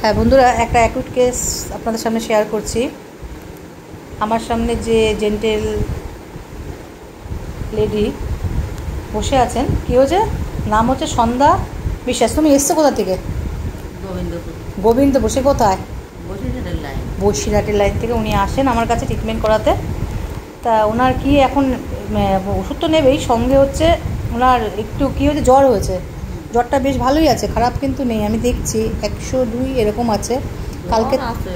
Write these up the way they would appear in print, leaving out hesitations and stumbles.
হ্যাঁ বন্ধুরা, একটা অ্যাকুট কেস আপনাদের সামনে শেয়ার করছি। আমার সামনে যে জেন্টেল লেডি বসে আছেন, কী হয়েছে, নাম হচ্ছে সন্ধ্যা বিশ্বাস। তুমি এসছো কোথা থেকে? গোবিন্দ বসে কোথায়? বসিরহাটের লাইন থেকে উনি আসেন আমার কাছে ট্রিটমেন্ট করাতে। তা ওনার কি এখন ওষুধ তো নেবেই, সঙ্গে হচ্ছে ওনার একটু কী হয়েছে, জ্বর হয়েছে। জ্বরটা বেশ ভালোই আছে, খারাপ কিন্তু নেই, আমি দেখছি 102 এরকম আছে।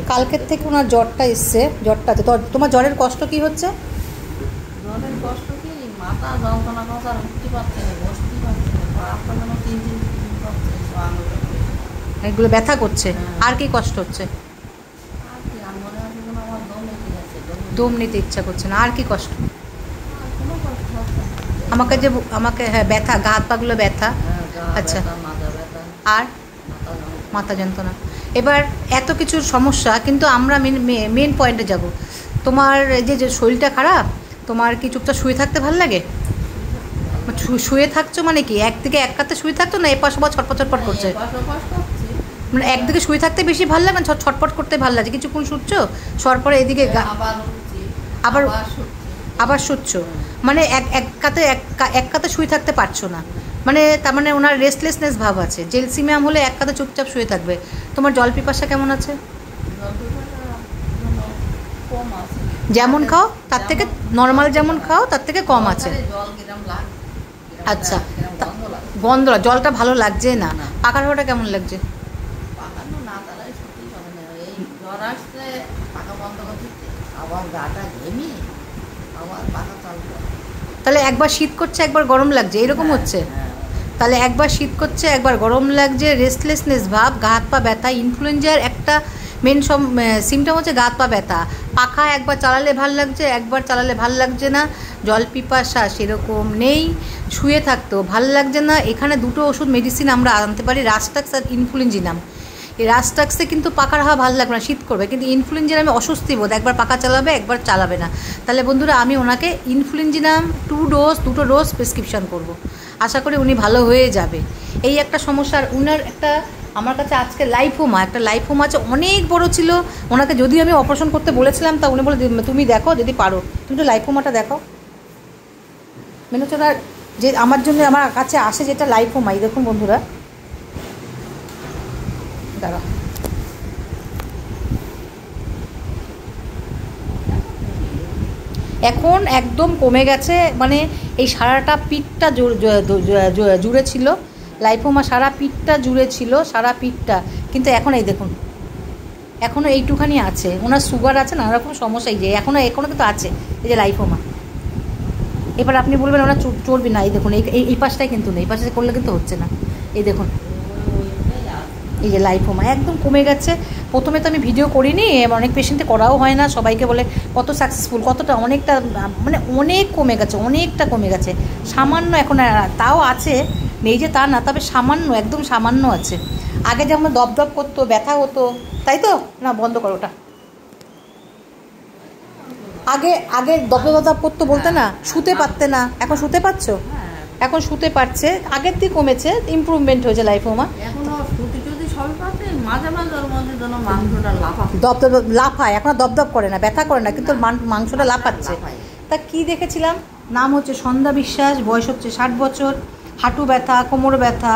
কালকের থেকে ওনার জ্বরটা এসছে, জ্বরটা আছে। তোমার জ্বরের কষ্ট কি হচ্ছে? জ্বরের কষ্ট কি, মাথা যন্ত্রণা করছে, আর উঠতে পারছে না, বসতে পারছে না, আপনার যেন তিন এগুলো ব্যথা করছে। আর কি কষ্ট হচ্ছে? দম নিতে ইচ্ছা করছে না। আর কি কষ্ট? আমাকে হ্যাঁ, ব্যথা, গা হাত পাগুলো ব্যথা। আচ্ছা, আর মাথা যন্ত্রণা। এবার এত কিছুর সমস্যা, কিন্তু আমরা মেন পয়েন্টে যাব। তোমার যে শরীরটা খারাপ, তোমার কি চুপচাপ শুয়ে থাকতে ভালো লাগে? শুয়ে থাকছো মানে কি, একদিকে এক কাতে শুয়ে থাকছো না এপাশ ওপাশ ছটপট ছটপট করছে? মানে একদিকে শুয়ে থাকতে বেশি ভালো লাগে, ছটপট করতে ভালো লাগে। কিছুক্ষণ শুচ্ছ, শোয়ার পরে এদিকে আবার শুচ্ছ, মানে এক কাতে শুয়ে থাকতে পারছো না। মানে তার মানে ওনার রেস্টলেসনেস ভাব আছে। জেলসিমিয়াম হলে এক কাতে চুপচাপ শুয়ে থাকবে। তোমার জল পিপাসা কেমন আছে? যেমন খাও তার থেকে, নর্মাল যেমন খাও তার থেকে কম আছে। আচ্ছা, গন্ধ, জলটা ভালো লাগছে না। পাকার হাওয়াটা কেমন লাগছে? তাহলে একবার শীত করছে একবার গরম লাগছে, এরকম হচ্ছে? তাহলে একবার শীত করছে একবার গরম লাগছে, রেস্টলেসনেস ভাব, গা হাত পা ব্যথা। ইনফ্লুয়েঞ্জার একটা মেন সিমটম হচ্ছে গা হাত পা ব্যথা। পাখা একবার চালালে ভাল লাগছে, একবার চালালে ভাল লাগছে না। জল পিপাসা সেরকম নেই, শুয়ে থাকতেও ভাল লাগছে না। এখানে দুটো ওষুধ মেডিসিন আমরা আনতে পারি, রাস্টাক্স আর ইনফ্লুয়েঞ্জিনাম। এই রাস্টাক্সে কিন্তু পাখার হাওয়া ভালো লাগবে না, শীত করবে, কিন্তু ইনফ্লুয়েঞ্জিনামে অস্বস্তি বোধ, একবার পাখা চালাবে একবার চালাবে না। তাহলে বন্ধুরা, আমি ওনাকে ইনফ্লুয়েঞ্জিনাম 2 ডোজ প্রেসক্রিপশান করব। আশা করি উনি ভালো হয়ে যাবে। এই একটা সমস্যা। আর উনার একটা আমার কাছে আজকে লাইফোমা আছে, অনেক বড় ছিল। ওনাকে যদি আমি অপারেশন করতে বলেছিলাম, তা উনি বলে তুমি দেখো যদি পারো, তুমি তো লাইফোমাটা দেখো। মেনে হচ্ছে ওনার যে আমার জন্য আমার কাছে আসে যেটা লাইফোমা। এই দেখুন বন্ধুরা, দাঁড়া, এখন একদম কমে গেছে। মানে এই সারাটা পিঠটা জুড়ে ছিল লাইফোমা, সারা পিঠটা জুড়ে ছিল, সারা পিঠটা। কিন্তু এখন এই দেখুন, এখনও এইটুখানি আছে। ওনার সুগার আছে, নানা রকম সমস্যা, এই যে এখনও কিন্তু আছে এই যে লাইফোমা। এবার আপনি বলবেন ওরা চর্বি না, এই দেখুন এই পাশটাই কিন্তু নেই, এই পাশে করলে কিন্তু হচ্ছে না। এই দেখুন, এই যে লাইফোমা একদম কমে গেছে। প্রথমে তো আমি ভিডিও করিনি, অনেক পেশেন্টে করাও হয় না, সবাইকে বলে কত সাকসেসফুল, কতটা, অনেকটা, মানে অনেক কমে গেছে, অনেকটা কমে গেছে। সামান্য এখন তাও আছে, নেই যে তা না, তবে সামান্য, একদম সামান্য আছে। আগে যেমন দপদপ করতো, ব্যথা হতো, তাই তো? না, বন্ধ করো ওটা। আগে দপদপ করতো বলতে না, শুতে পারতে না, এখন শুতে পারছো? এখন শুতে পারছে, আগের থেকে কমেছে, ইমপ্রুভমেন্ট হয়েছে লাইফোমা। দপদপ লাফায়, এখন দপদপ করে না, ব্যথা করে না, কিন্তু মাংসটা লাফাচ্ছে। তা কি দেখেছিলাম, নাম হচ্ছে সন্ধ্যা বিশ্বাস, বয়স হচ্ছে 60 বছর, হাঁটু ব্যথা, কোমর ব্যথা,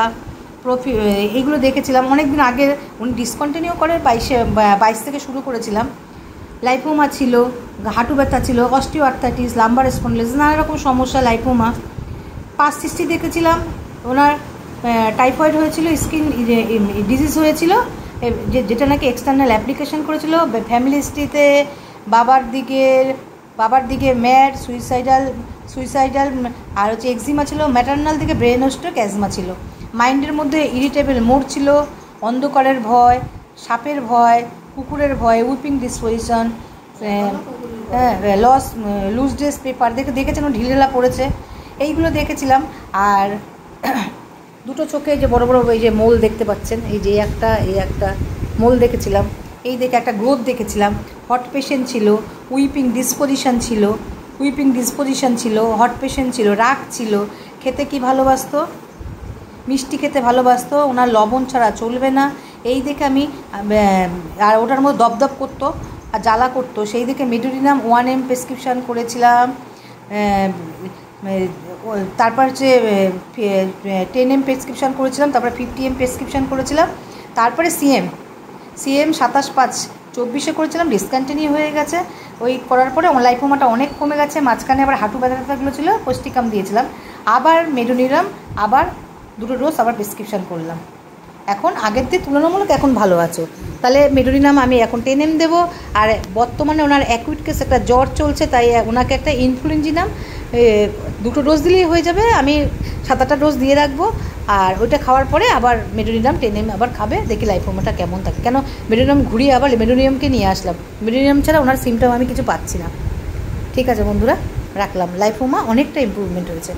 এইগুলো দেখেছিলাম অনেক দিন আগে। উনি ডিসকন্টিনিউ করে 22 থেকে শুরু করেছিলাম। লাইফোমা ছিল, হাঁটু ব্যথা ছিল, অস্টিওআর্থ্রাইটিস, লাম্বার স্পন্ডিলোসিস, নানা রকম সমস্যা লাইফোমা। পাস্ট হিস্ট্রি দেখেছিলাম, ওনার টাইফয়েড হয়েছিল, স্কিন ডিজিজ হয়েছিল, যেটা নাকি এক্সটার্নাল অ্যাপ্লিকেশন করেছিল। ফ্যামিলি হিস্ট্রিতে বাবার দিকে ম্যাড, সুইসাইডাল আর হচ্ছে এক্সিমা ছিল। ম্যাটার্নাল দিকে ব্রেন স্ট্রোক, অ্যাজমা ছিল। মাইন্ডের মধ্যে ইরিটেবল মোড ছিল, অন্ধকারের ভয়, সাপের ভয়, কুকুরের ভয়, weeping disposition, loose dress paper দেখেছেন, ঢিলেলা পড়েছে, এইগুলো দেখেছিলাম। আর দুটো চোখে যে বড় বড় এই যে মোল দেখতে পাচ্ছেন, এই যে একটা মোল দেখেছিলাম, এই দেখে একটা গ্রোথ দেখেছিলাম। হট পেশেন্ট ছিল, উইপিং ডিসপোজিশন ছিল, হট পেশেন্ট ছিল, রাগ ছিল। খেতে কি ভালোবাসতো? মিষ্টি খেতে ভালোবাসতো। ওনার লবণ ছাড়া চলবে না, এই দেখে আমি আর ওটার মধ্যে দপদপ করতো আর জ্বালা করতো, সেই দেখে মেডোরিনাম 1M প্রেসক্রিপশান করেছিলাম। তারপর হচ্ছে 10M প্রেসক্রিপশান করেছিলাম, তারপরে 50M প্রেসক্রিপশান করেছিলাম, তারপরে সিএম 27/5/24 করেছিলাম, ডিসকন্টিনিউ হয়ে গেছে। ওই করার পরে লাইপোমাটা অনেক কমে গেছে, মাঝখানে আবার হাঁটু ব্যথা ব্যথাগুলো ছিল, পুষ্টিকাম দিয়েছিলাম, আবার মেডোনিরাম আবার 2 ডোজ আবার প্রেসক্রিপশান করলাম। এখন আগের দিয়ে তুলনামূলক এখন ভালো আছো। তাহলে মেডোনিরাম আমি এখন 10M দেবো। আর বর্তমানে ওনার অ্যাকুইট কেস একটা জ্বর চলছে, তাই ওনাকে একটা ইনফ্লুয়েঞ্জিনাম 2 ডোজ দিলেই হয়ে যাবে। আমি 7-8 ডোজ দিয়ে রাখবো, আর ওইটা খাওয়ার পরে আবার মেডোনিরাম 10M আবার খাবে, দেখি লাইপোমাটা কেমন থাকে। কেন মেডোনিরাম ঘুরিয়ে আবার মেডোনিরামকে নিয়ে আসলাম, মেডোনিরাম ছাড়া ওনার সিমটম আমি কিছু পাচ্ছি না। ঠিক আছে বন্ধুরা, রাখলাম। লাইপোমা অনেকটা ইমপ্রুভমেন্ট হয়েছে।